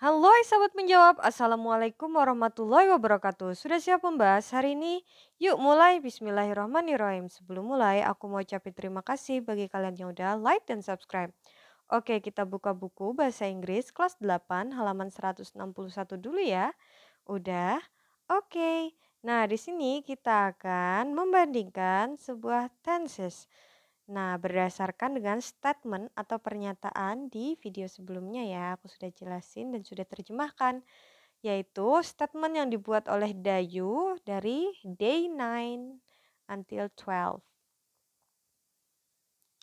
Halo sahabat menjawab, Assalamualaikum warahmatullahi wabarakatuh. Sudah siap membahas hari ini? Yuk mulai, Bismillahirrahmanirrahim. Sebelum mulai, aku mau ucapin terima kasih bagi kalian yang udah like dan subscribe. Oke, kita buka buku bahasa Inggris kelas 8 halaman 161 dulu ya. Udah? Oke. Nah, di sini kita akan membandingkan sebuah tenses. Nah, berdasarkan dengan statement atau pernyataan di video sebelumnya ya, aku sudah jelasin dan sudah terjemahkan, yaitu statement yang dibuat oleh Dayu dari day 9 until 12.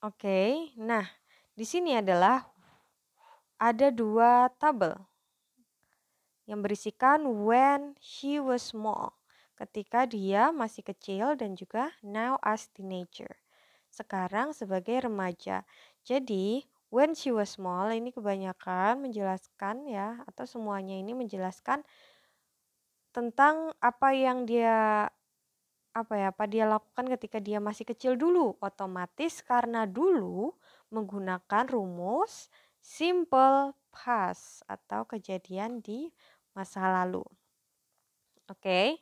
Oke, nah di sini adalah ada dua tabel yang berisikan when she was small, ketika dia masih kecil, dan juga now as teenager, sekarang sebagai remaja. Jadi, when she was small ini kebanyakan menjelaskan ya, atau semuanya ini menjelaskan tentang apa yang dia apa dia lakukan ketika dia masih kecil dulu. Otomatis karena dulu menggunakan rumus simple past atau kejadian di masa lalu. Oke.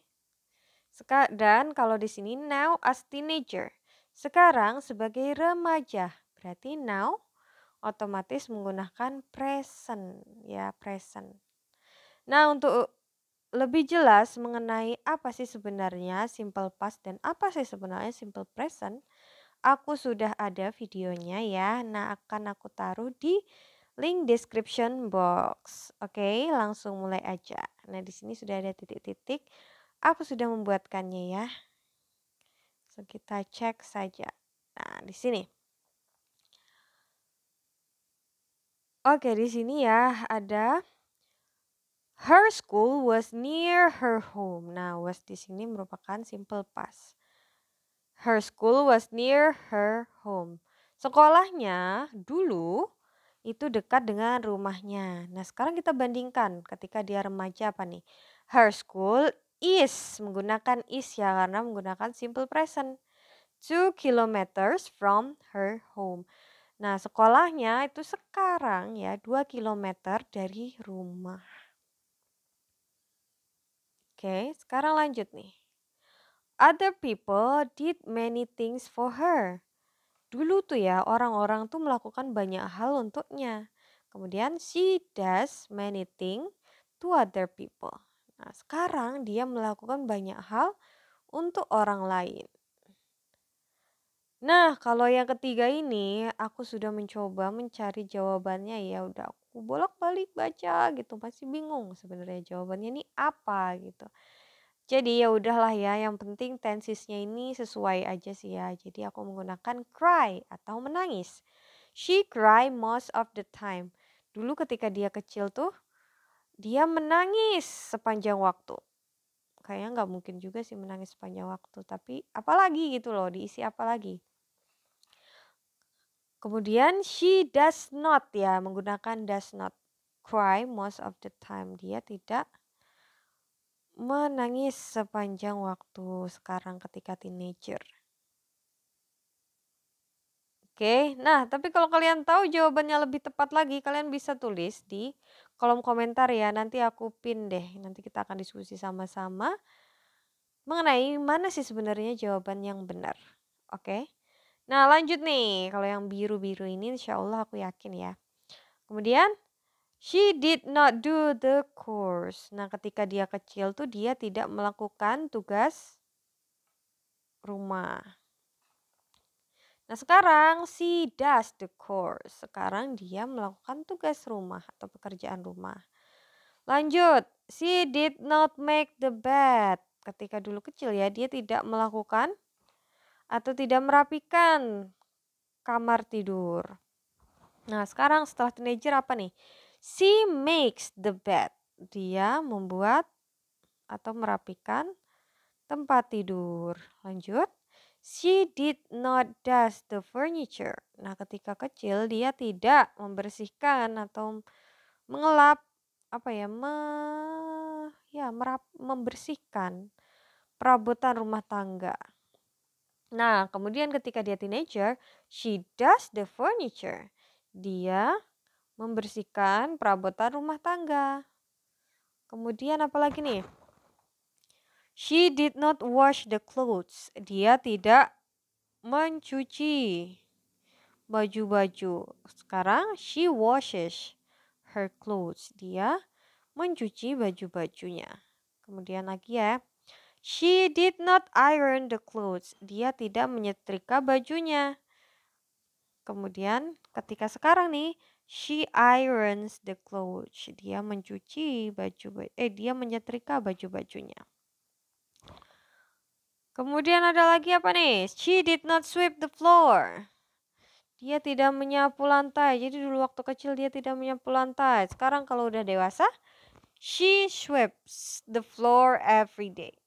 Dan kalau di sini now as teenager. Sekarang sebagai remaja. Berarti now otomatis menggunakan present ya, present. Nah, untuk lebih jelas mengenai apa sih sebenarnya simple past dan apa sih sebenarnya simple present, aku sudah ada videonya ya. Nah, akan aku taruh di link description box. Oke, langsung mulai aja. Nah, di sini sudah ada titik-titik. Aku sudah membuatkannya ya. So, kita cek saja. Nah, di sini. Oke, di sini ya ada her school was near her home. Nah, was di sini merupakan simple past. Her school was near her home. Sekolahnya dulu itu dekat dengan rumahnya. Nah, sekarang kita bandingkan ketika dia remaja apa nih? Her school is, menggunakan is ya karena menggunakan simple present. 2 kilometers from her home. Nah, sekolahnya itu sekarang ya 2 kilometer dari rumah. Oke, sekarang lanjut nih. Other people did many things for her. Dulu tuh ya orang-orang tuh melakukan banyak hal untuknya. Kemudian she does many things to other people. Nah, sekarang dia melakukan banyak hal untuk orang lain. Nah, kalau yang ketiga ini aku sudah mencoba mencari jawabannya ya, udah aku bolak-balik baca gitu, masih bingung sebenarnya jawabannya ini apa gitu. Jadi ya udahlah ya, yang penting tensesnya ini sesuai aja sih ya. Jadi aku menggunakan cry atau menangis. She cry most of the time. Dulu ketika dia kecil tuh dia menangis sepanjang waktu. Kayaknya nggak mungkin juga sih menangis sepanjang waktu, tapi apalagi gitu loh, diisi apa lagi. Kemudian she does not ya, menggunakan does not cry most of the time. Dia tidak menangis sepanjang waktu sekarang ketika teenager. Oke, nah tapi kalau kalian tahu jawabannya lebih tepat lagi, kalian bisa tulis di kolom komentar ya. Nanti aku pin deh, nanti kita akan diskusi sama-sama mengenai mana sih sebenarnya jawaban yang benar. Oke, nah lanjut nih, kalau yang biru-biru ini insya Allah aku yakin ya. Kemudian she did not do the course. Nah, ketika dia kecil tuh dia tidak melakukan tugas rumah. Nah, sekarang she does the course. Sekarang dia melakukan tugas rumah atau pekerjaan rumah. Lanjut, she did not make the bed. Ketika dulu kecil ya, dia tidak melakukan atau tidak merapikan kamar tidur. Nah, sekarang setelah teenager apa nih? She makes the bed. Dia membuat atau merapikan tempat tidur. Lanjut. She did not dust the furniture. Nah, ketika kecil dia tidak membersihkan atau mengelap apa ya, membersihkan perabotan rumah tangga. Nah, kemudian ketika dia teenager, she does the furniture. Dia membersihkan perabotan rumah tangga. Kemudian apa lagi nih? She did not wash the clothes. Dia tidak mencuci baju-baju. Sekarang she washes her clothes. Dia mencuci baju-bajunya. Kemudian lagi ya. She did not iron the clothes. Dia tidak menyetrika bajunya. Kemudian ketika sekarang nih, she irons the clothes. Dia mencuci dia menyetrika baju-bajunya. Kemudian ada lagi apa nih? She did not sweep the floor. Dia tidak menyapu lantai. Jadi dulu waktu kecil dia tidak menyapu lantai. Sekarang kalau udah dewasa, she sweeps the floor every day.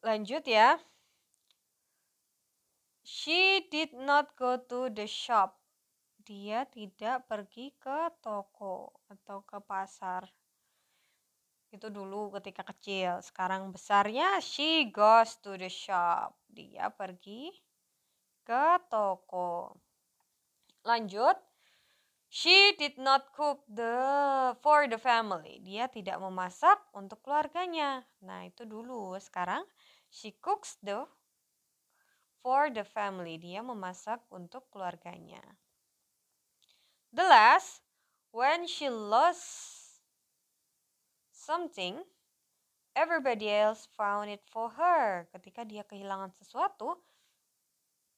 Lanjut ya. She did not go to the shop. Dia tidak pergi ke toko atau ke pasar. Itu dulu ketika kecil. Sekarang besarnya she goes to the shop. Dia pergi ke toko. Lanjut. She did not cook for the family. Dia tidak memasak untuk keluarganya. Nah, itu dulu. Sekarang she cooks for the family. Dia memasak untuk keluarganya. The last, when she lost something, everybody else found it for her. Ketika dia kehilangan sesuatu,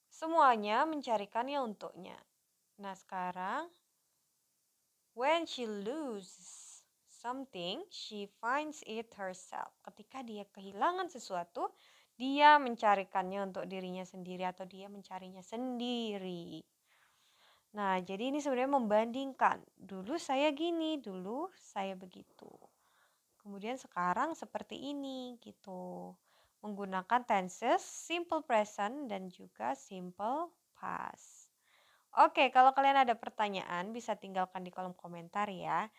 semuanya mencarikannya untuknya. Nah, sekarang when she loses something, she finds it herself. Ketika dia kehilangan sesuatu, dia mencarikannya untuk dirinya sendiri atau dia mencarinya sendiri. Nah, jadi ini sebenarnya membandingkan. Dulu saya gini, dulu saya begitu. Kemudian sekarang seperti ini gitu. Menggunakan tenses simple present dan juga simple past. Oke, kalau kalian ada pertanyaan bisa tinggalkan di kolom komentar ya.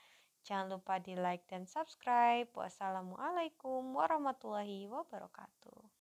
Jangan lupa di like dan subscribe. Wassalamualaikum warahmatullahi wabarakatuh.